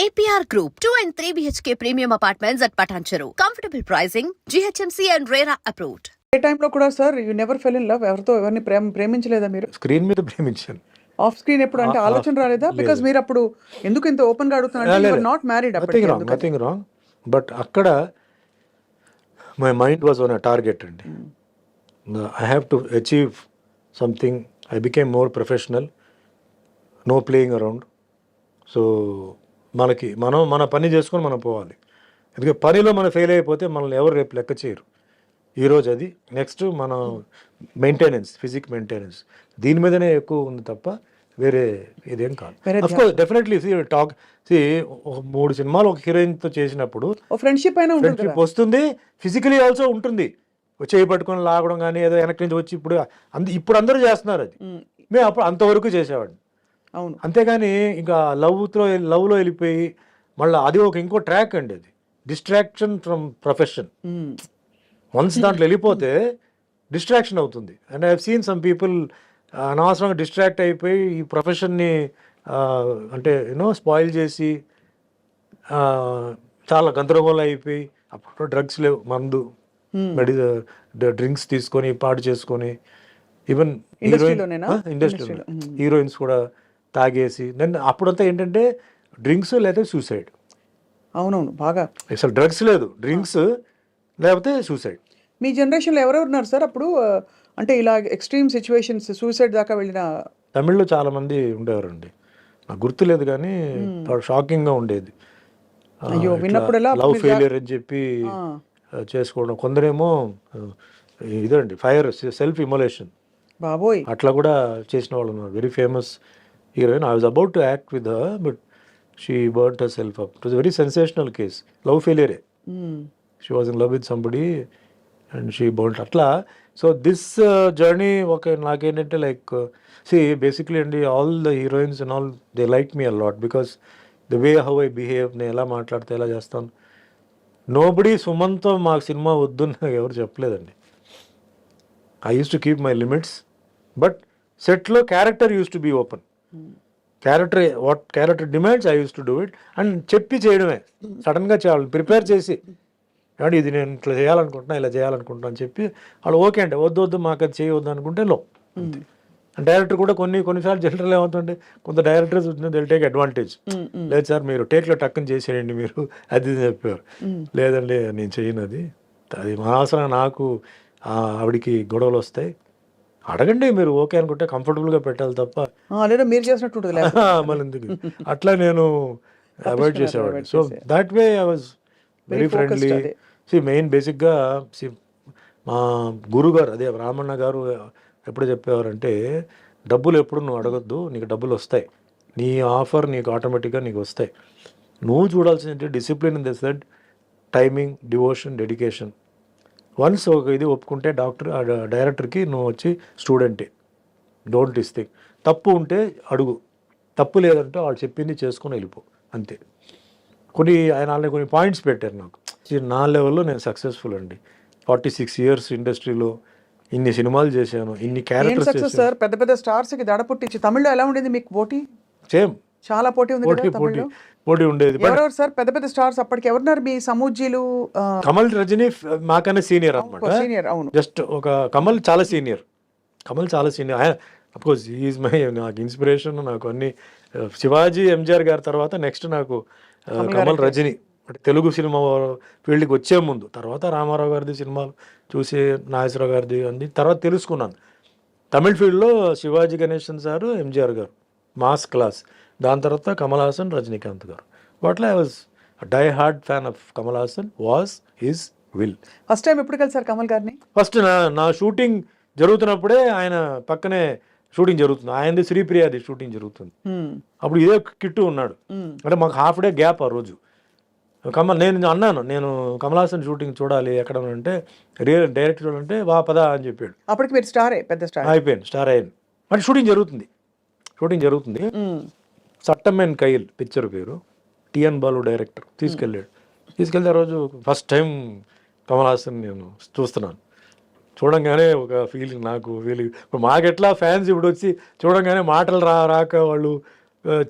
APR Group, 2 and 3 BHK premium apartments at Patancheru. Comfortable pricing, GHMC and RERA approved. ఏ టైంలో కూడా sir you never fell in love, ఎవరితో ఎవరిని ప్రేమించలేదా మీరు? Screen మీద ప్రేమించాను. ఆఫ్ స్క్రీన్ ఎప్పుడు అంటే ఆలోచన రాలేదా? బికాజ్ మీరు అప్పుడు ఎందుకు ఇంత ఓపెన్ గా అడుగుతున్నారు? Not married, nothing wrong, but అక్కడ my mind was on a target అండి. I have to achieve something. I became more professional, no playing around. So మనం మన పని చేసుకొని మనం పోవాలి. ఎందుకంటే పనిలో మనం ఫెయిల్ అయిపోతే మనల్ని ఎవరు రేపు లెక్క చేయరు. ఈరోజు అది, నెక్స్ట్ మన మెయింటెనెన్స్, ఫిజిక్ మెయింటెనెన్స్, దీని మీదనే ఎక్కువ ఉంది తప్ప వేరే ఇదేం కాదు. అఫ్కోర్స్ డెఫినెట్లీ టాక్ ఒక 3 సినిమాలు ఒక హీరోయిన్తో చేసినప్పుడు ఫ్రెండ్షిప్ వస్తుంది, ఫిజికలీ ఆల్సో ఉంటుంది. చేయి పట్టుకొని లాగడం కానీ ఏదో వెనక్కి నుంచి వచ్చి ఇప్పుడు అందరూ చేస్తున్నారు. అది మేము అప్పుడు అంతవరకు చేసేవాడిని. అవును, అంతేగాని ఇంకా లవ్లో వెళ్ళిపోయి మళ్ళీ అది ఇంకో ట్రాక్ అండి. అది డిస్ట్రాక్షన్ ఫ్రమ్ ప్రొఫెషన్. వన్స్ దాంట్లో వెళ్ళిపోతే డిస్ట్రాక్షన్ అవుతుంది. And I have seen some people అనవసరంగా డిస్ట్రాక్ట్ అయిపోయి ఈ ప్రొఫెషన్ని అంటే స్పాయిల్ చేసి చాలా గందరగోళం అయిపోయి, అప్పుడు డ్రగ్స్ లేవు, మందు డ్రింక్స్ తీసుకొని పాడు చేసుకొని, ఈవెన్ ఇండస్ట్రీలో హీరోయిన్స్ కూడా తాగేసి, నేను అప్పుడంతా ఏంటంటే డ్రింక్స్ లేదా సూసైడ్. అవునవును, బాగా అసలు డ్రగ్స్ లేదు, డ్రింక్స్ లేకపోతే సూసైడ్. మీ జనరేషన్లో ఎవరెవరు ఉన్నారు సార్ అప్పుడు? అంటే ఇలా ఎక్స్ట్రీమ్ సిచ్యువేషన్స్, సూసైడ్ దాకా వెళ్ళిన తమిళ్లో చాలా మంది ఉండేవారండి. నాకు గుర్తులేదు కానీ షాకింగ్గా ఉండేది. లవ్ ఫెయిలియర్ అని చెప్పి చేసుకోవడం. కొందరేమో ఇదండి ఫైర్, సెల్ఫ్ ఇమోలేషన్, బాబోయ్, అట్లా కూడా చేసిన వాళ్ళు ఉన్నారు. Very famous heroine. I was about to act with her, but she burnt herself up. It was a very sensational case. Love failure. She was in love with somebody and she burnt. Atla. So this journey, okay, nakenante like see basically and all the heroines and all, they liked me a lot because the way how I behave, ne ela maatladte ela chestanu. Nobody Sumantho maaku cinema vaddu na evaru cheppledandi. I used to keep my limits, but set lo character used to be open. What character demands I use to do it and చెప్పి చేయడమే. సడన్గా చేయాలి, prepare చేసి అంటే ఇది నేను ఇట్లా చేయాలనుకుంటున్నా, ఇలా చేయాలనుకుంటున్నా అని చెప్పి వాళ్ళు ఓకే అంటే వద్దు మాకు అది చేయవద్దు అనుకుంటే లో. డైరెక్టర్ కూడా కొన్నిసార్లు జనరల్ ఏమవుతుంటే కొంత డైరెక్టర్స్ దిల్ టేక్ అడ్వాంటేజ్. లేదు సార్ మీరు టేక్లో టక్కుని చేసేయండి మీరు, అది చెప్పారు. లేదండి నేను చేయను, అది మా అవసరం, నాకు ఆవిడికి గొడవలు వస్తాయి. అడగండి మీరు ఓకే అనుకుంటే కంఫర్టబుల్గా పెట్టాలి తప్ప లేదా మీరు చేసినట్టు మళ్ళీ ఎందుకు అట్లా నేను అవాయిడ్ చేసేవాడిని. So that way I was very friendly. Main బేసిక్గా మా గురుగారు అదే రామన్న గారు ఎప్పుడు చెప్పేవారంటే, డబ్బులు ఎప్పుడు నువ్వు అడగొద్దు, నీకు డబ్బులు వస్తాయి, నీ ఆఫర్ నీకు ఆటోమేటిక్గా నీకు వస్తాయి. నువ్వు చూడాల్సింది discipline in this that timing, devotion, dedication. Once ఒక ఇది ఒప్పుకుంటే డైరెక్టర్కి నువ్వు వచ్చి స్టూడెంటే, డోంట్ థింక్. తప్పు ఉంటే అడుగు, తప్పు లేదంటే వాళ్ళు చెప్పింది చేసుకొని వెళ్ళిపో, అంతే. ఆయన కొన్ని పాయింట్స్ పెట్టారు నాకు. నా లెవెల్లో నేను సక్సెస్ఫుల్ అండి. 46 years ఇండస్ట్రీలో ఇన్ని సినిమాలు చేశాను, ఇన్ని క్యారెక్టర్స్ సార్. పెద్ద పెద్ద స్టార్స్కి దడ పుట్టించి. తమిళ్లో ఎలా ఉండేది మీకు పోటీ? సేమ్, చాలా పోటీ ఉంది, పోటీ ఉండేది. ఎవరెవరు సార్ పెద్ద పెద్ద స్టార్స్ అప్పటికి? ఎవరున్నారు మీ సమూజీలు? కమల్, రజనీ మాకన్నా సీనియర్ అనమాట. సీనియర్, అవును. జస్ట్ ఒక కమల్ చాలా సీనియర్. ఆయన అఫ్కోర్స్ ఈజ్ మై, నాకు ఇన్స్పిరేషన్. నాకు అన్ని శివాజీ, ఎంజిఆర్ గారి తర్వాత నెక్స్ట్ నాకు కమల్, రజనీ. అంటే తెలుగు సినిమా ఫీల్డ్కి వచ్చే ముందు, తర్వాత రామారావు గారిది సినిమాలు చూసి, నాగేశ్వరరావు గారిది అన్ని తర్వాత తెలుసుకున్నాను. తమిళ్ ఫీల్డ్లో శివాజీ గణేశన్ సారు, ఎంజిఆర్ గారు మాస్ క్లాస్. దాని తర్వాత కమల్ హాసన్, రజనీకాంత్ గారు. వాటిలో I was die hard fan of Kamal Haasan, was his will. First time ఎప్పుడు కలిసారు కమల్ గారిని? ఫస్ట్ నా షూటింగ్ జరుగుతున్నప్పుడే, ఆయన పక్కనే షూటింగ్ జరుగుతుంది, ఆయనది శ్రీప్రియాది షూటింగ్ జరుగుతుంది. అప్పుడు ఇదే కిట్టు ఉన్నాడు, అంటే మాకు హాఫ్ డే గ్యాప్ ఆ రోజు. నేను అన్నాను, నేను కమల్ హాసన్ షూటింగ్ చూడాలి ఎక్కడ అంటే, డైరెక్ట్ చూడాలంటే వా పదా అని చెప్పాడు. అప్పటికి మీరు స్టార్, పెద్ద స్టార్ అయిపోయాను, స్టార్ అయ్యాను. అంటే షూటింగ్ జరుగుతుంది. సట్టమెన్ కైల్ పిక్చర్ పేరు. టిఎన్ బాలు డైరెక్టర్ తీసుకెళ్ళి ఆ రోజు ఫస్ట్ టైం కమల్ హాసన్ నేను చూస్తున్నాను. చూడంగానే ఒక ఫీలింగ్, నాకు ఫీలింగ్. ఇప్పుడు మాకెట్లా ఫ్యాన్స్ ఇప్పుడు వచ్చి చూడంగానే మాటలు రాక వాళ్ళు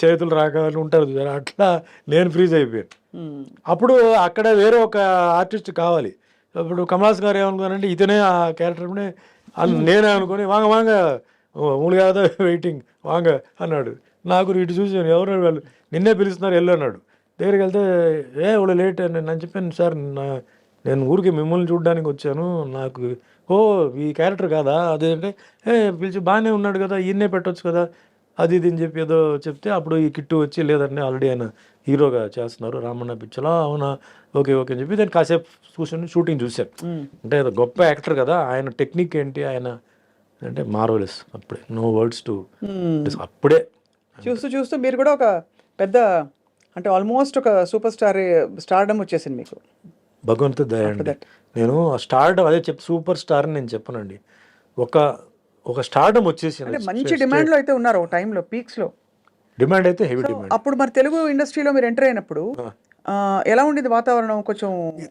చేతులు రాక అని ఉంటారు చూసారా, అట్లా నేను ఫ్రీజ్ అయిపోయాను. మ్మ్. అప్పుడు అక్కడ వేరే ఒక ఆర్టిస్ట్ కావాలి. ఇప్పుడు కమలాస్ గారు ఏమనుకున్నారంటే ఇతనే ఆ క్యారెక్టర్నే నేనే అనుకుని వాంగ వాంగ మూడు కాదా వెయిటింగ్ వాంగ అన్నాడు. నాకు ఇటు చూసాను, ఎవరు వాళ్ళు నిన్నే పిలుస్తున్నారు వెళ్ళు అన్నాడు. దగ్గరికి వెళ్తే వాళ్ళు లేట్ అని నేను చెప్పాను, సార్ నేను ఊరికి మిమ్మల్ని చూడడానికి వచ్చాను, నాకు ఈ క్యారెక్టర్ కాదా అదేంటే పిలిచి బాగానే ఉన్నాడు కదా ఈయన్నే పెట్టొచ్చు కదా అది ఇది అని చెప్పి ఏదో చెప్తే అప్పుడు ఈ కిట్టు వచ్చి లేదండి ఆల్రెడీ ఆయన హీరోగా చేస్తున్నారు రామన్న పిక్చర్లో, అవునా ఓకే ఓకే అని చెప్పి నేను కాసేపు కూర్చొని షూటింగ్ చూశాను. అంటే ఏదో గొప్ప యాక్టర్ కదా, ఆయన టెక్నిక్ ఏంటి ఆయన అంటే మార్వెలస్. అప్పుడే నో వర్డ్స్ టు అప్పుడే చూస్తూ చూస్తూ మీరు కూడా ఒక పెద్ద అంటే ఆల్మోస్ట్ ఒక సూపర్ స్టార్డమ్ వచ్చేసింది మీకు. భగవంతు దయ అండి. నేను స్టార్డమ్ అదే సూపర్ స్టార్ అని నేను చెప్పనండి, ఒక స్టార్డమ్ వచ్చేసి అంటే మంచి డిమాండ్లో అయితే ఉన్నారు ఒక టైంలో పీక్స్లో. డిమాండ్ అయితే హెవీ డిమాండ్. అప్పుడు మరి తెలుగు ఇండస్ట్రీలో మీరు ఎంటర్ అయినప్పుడు ఎలా ఉండేది వాతావరణం? కొంచెం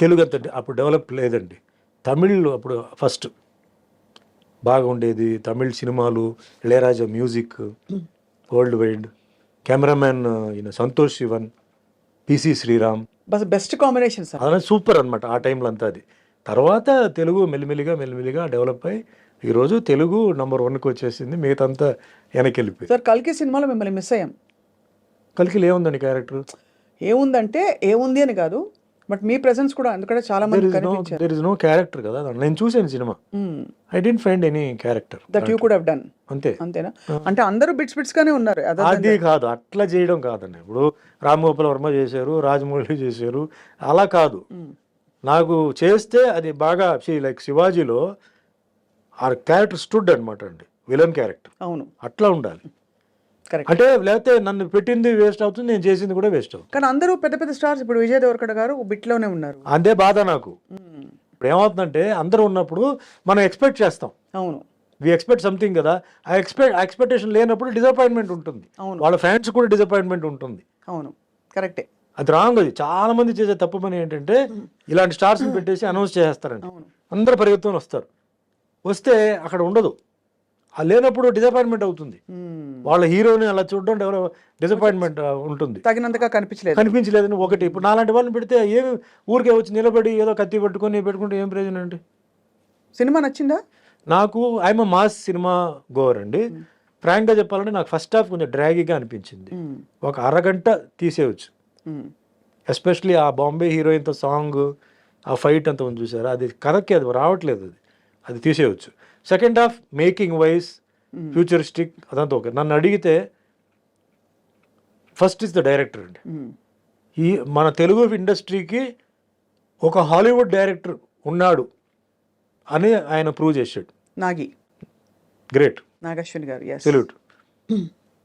తెలుగు అంత అప్పుడు డెవలప్ లేదండి. తమిళ్ అప్పుడు ఫస్ట్ బాగా ఉండేది. తమిళ్ సినిమాలు, Ilaiyaraaja music world wide, cameraman ఈయన Santosh Sivan, PC Sriram, best combination sir. అలా సూపర్ అనమాట ఆ టైంలో అంతా. అది తర్వాత తెలుగు మెల్లిమెల్లిగా డెవలప్ అయ్యి ఈరోజు తెలుగు నంబర్ 1కి వచ్చేసింది, మిగతా అంతా వెనక్కి వెళ్ళిపోయి. సార్ కల్కి సినిమాలో మిమ్మల్ని మిస్ అయ్యాం. కలికిలో ఏముందండి క్యారెక్టర్? ఏముందంటే ఏముంది అని కాదు, బట్ మీ ప్రెసెన్స్ కూడా ఎందుకంటే చాలా మంది కనిపించారు. దేర్ ఇస్ నో క్యారెక్టర్ కదా, నేను చూసాను cinema, I didn't find any character that you could have done. అంతేనా? అంటే అందరూ బిట్స్ గానే ఉన్నారు. అది కాదు, అట్లా చేయడం కాదండి. ఇప్పుడు రామ్ గోపాల్ వర్మ చేశారు, రాజమౌళి చేశారు, అలా కాదు. నాకు చేస్తే అది బాగా లైక్ శివాజీలో ఆ క్యారెక్టర్ స్టూడ్ అనమాట అండి, విలన్ క్యారెక్టర్. అవును, అట్లా ఉండాలి. కరెక్ట్. అంటే లేకపోతే నన్ను పెట్టింది వేస్ట్ అవుతుంది, నేను చేసింది కూడా వేస్ట్ అవుతుంది. కానీ అందరూ పెద్ద పెద్ద స్టార్స్, ఇప్పుడు విజయ్ దేవరకొండ గారు బిట్లోనే ఉన్నారు. అదే బాధ నాకు. ఇప్పుడు ఏమవుతుందంటే అందరూ ఉన్నప్పుడు మనం ఎక్స్పెక్ట్ చేస్తాం. అవును, వి ఎక్స్పెక్ట్ సంథింగ్ కదా, ఆ ఎక్స్పెక్టేషన్ లేనప్పుడు డిసప్పాయింట్మెంట్ ఉంటుంది. అవును, వాళ్ళ ఫ్యాన్స్ కూడా డిసప్పాయింట్మెంట్ ఉంటుంది. అవును, కరెక్టే. అది రాంగ్. అది చాలా మంది చేసే తప్పు పని ఏంటంటే ఇలాంటి స్టార్స్ని పెట్టేసి అనౌన్స్ చేస్తారండి, అందరు పరిగెత్తుకొని వస్తారు, వస్తే అక్కడ ఉండదు. ఆ లేనప్పుడు డిసప్పాయింట్మెంట్ అవుతుంది. వాళ్ళ హీరోని అలా చూడడం డిసప్పాయింట్మెంట్ ఉంటుంది. తగినంతగా కనిపించలేదని ఒకటి. ఇప్పుడు నాలాంటి వాళ్ళని పెడితే ఏమి ఊరికే వచ్చి నిలబడి ఏదో కత్తి పట్టుకొని పెట్టుకుంటే ఏం ప్రయోజనం అండి? సినిమా నచ్చిందా? నాకు ఐఎమ్ మాస్ సినిమా గోవర్ అండి. ఫ్రాంక్గా చెప్పాలంటే నాకు ఫస్ట్ హాఫ్ కొంచెం డ్రాగీగా అనిపించింది. ఒక అరగంట తీసేయచ్చు, ఎస్పెషలీ ఆ బాంబే హీరోయిన్తో సాంగ్, ఆ ఫైట్ అంతా ఉంది చూసారా, అది కథకి అది రావట్లేదు, అది తీసేయచ్చు. Second half making wise futuristic అదంతా ఓకే. నన్ను అడిగితే ఫస్ట్ ఇస్ ద డైరెక్టర్ అండి. ఈ మన తెలుగు ఇండస్ట్రీకి ఒక హాలీవుడ్ డైరెక్టర్ ఉన్నాడు అని ఆయన ప్రూవ్ చేశాడు. గ్రేట్ నాగశ్విన్ గారు, సెల్యూట్.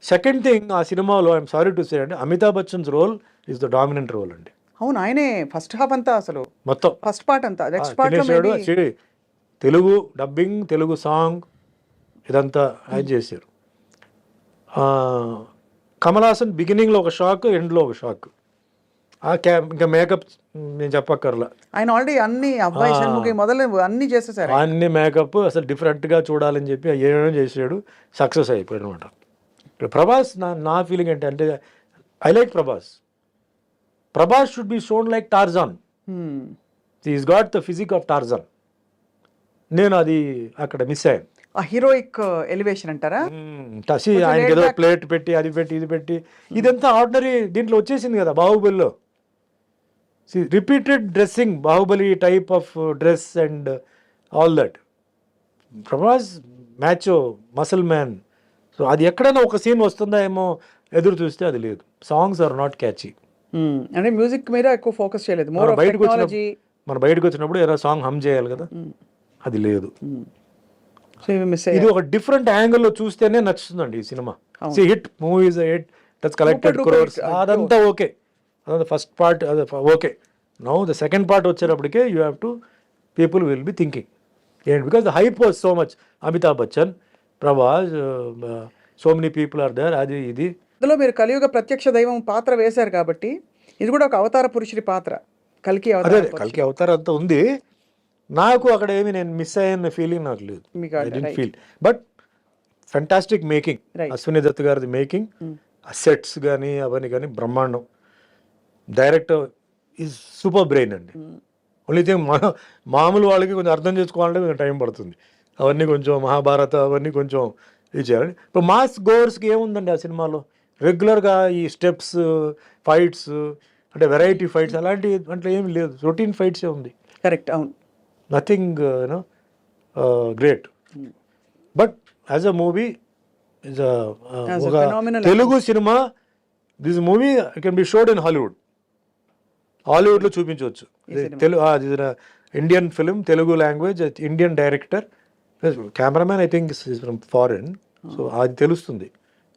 సెకండ్ థింగ్, ఆ సినిమాలో ఐఎమ్ సారీ టు సే అండి, Amitabh Bachchan's role is the dominant role అండి. అవును, ఆయనే ఫస్ట్ హాఫ్ అంతా, అసలు మొత్తం ఫస్ట్ పార్ట్ అంతా, next part Telugu dubbing, Telugu song ఇదంతా ఆయన చేశారు. కమల్ హాసన్ బిగినింగ్లో ఒక షాక్, ఎండ్లో ఒక షాక్. ఇంకా మేకప్ నేను చెప్పక్కర్లా, ఆయన ఆల్రెడీ అన్ని అబ్బాయి షణ్ముఖి మొదలు అన్ని చేసేసారు. అన్ని మేకప్ అసలు డిఫరెంట్గా చూడాలని చెప్పి ఏమేమో చేసాడు, సక్సెస్ అయిపోయాడు అనమాట. ప్రభాస్ నా ఫీలింగ్ ఏంటంటే I like Prabhas should be shown like Tarzan. Is got the physique of Tarzan. నేను అది అక్కడ మిస్ అయ్యాను. ఆ హీరోయిక్ ఎలివేషన్ అంటారా? ఆయనకి ఏదో ప్లేట్ పెట్టి అది పెట్టి ఇది పెట్టి ఇదంతా ఆర్డినరీ దీంట్లో వచ్చేసింది కదా బాహుబలిలో. Repeated dressing, Baahubali type of dress and all that. Prabhas మ్యాచో muscle man. So అది ఎక్కడైనా ఒక సీన్ వస్తుందా ఏమో ఎదురు చూస్తే అది లేదు. Songs are not catchy. అంటే మ్యూజిక్ మీద ఎక్కువ ఫోకస్ చేయలేదు. మన బయటకు వచ్చినప్పుడు ఏదో సాంగ్ హమ్ చేయాలి కదా, అది లేదు. ఇది ఒక డిఫరెంట్ యాంగిల్లో చూస్తేనే నచ్చుతుందండి ఈ cinema. Hit movies hit, that's collected crores, అదంతా ఓకే. అదంతా ఫస్ట్ పార్ట్ అది okay. Now the second part వచ్చేటప్పటికే you have to people will be thinking ఏంటి, because the hype was so much. Amitabh Bachchan, Prabhas, so many people are there. అది ఇది అందులో మీరు కలియుగ ప్రత్యక్ష దైవం పాత్ర వేశారు కాబట్టి ఇది కూడా ఒక అవతార పురుషుడి పాత్ర. కల్కి అవతారం అంతా ఉంది. నాకు అక్కడ ఏమి నేను మిస్ అయ్యన్న ఫీలింగ్ నాకు లేదు. I don't feel. But fantastic making, Ashwini Dutt గారిది మేకింగ్ సెట్స్ కానీ అవన్నీ కానీ బ్రహ్మాండం. డైరెక్టర్ ఈజ్ సూపర్ బ్రెయిన్ అండి. ఓన్లీ థింగ్ మామూలు వాళ్ళకి కొంచెం అర్థం చేసుకోవాలంటే కొంచెం టైం పడుతుంది. అవన్నీ కొంచెం మహాభారత అవన్నీ కొంచెం ఇది చేయాలి. ఇప్పుడు మాస్ గోవర్స్కి ఏముందండి ఆ సినిమాలో? రెగ్యులర్గా ఈ స్టెప్స్, ఫైట్స్, అంటే వెరైటీ ఫైట్స్ అలాంటి అంటే ఏమి లేదు, రొటీన్ ఫైట్సే ఉంది. కరెక్ట్, అవును. Nothing you know great. But as a movie is As a ఒక phenomenal Telugu cinema, this movie can be shown in హాలీవుడ్లో చూపించవచ్చు. Indian film, Telugu language, Indian director, cameraman I think is from foreign. So అది తెలుస్తుంది,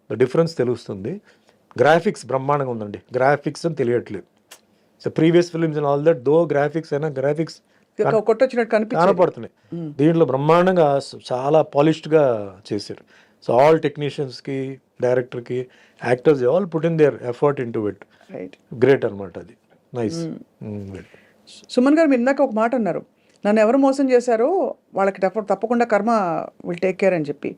difference తెలుస్తుంది. Graphics బ్రహ్మాండంగా ఉందండి. Graphics అని తెలియట్లేదు. So previous films and all that though graphics అయినా గ్రాఫిక్స్ కొట్టొచ్చినట్టు కనిపించింది. కనపడుతున్నాయి. దీంట్లో బ్రహ్మాండంగా చాలా పాలిష్డ్గా చేశారు. సో ఆల్ టెక్నీషియన్స్కి, డైరెక్టర్కి, actors all put in there effort in to it. Right. Great అనమాట అది. నైస్. సుమన్ గారు, మీరు ఇందాక ఒక మాట అన్నారు, నన్ను ఎవరు మోసం చేశారో వాళ్ళకి తప్పకుండా కర్మ విల్ టేక్ కేర్ అని చెప్పి.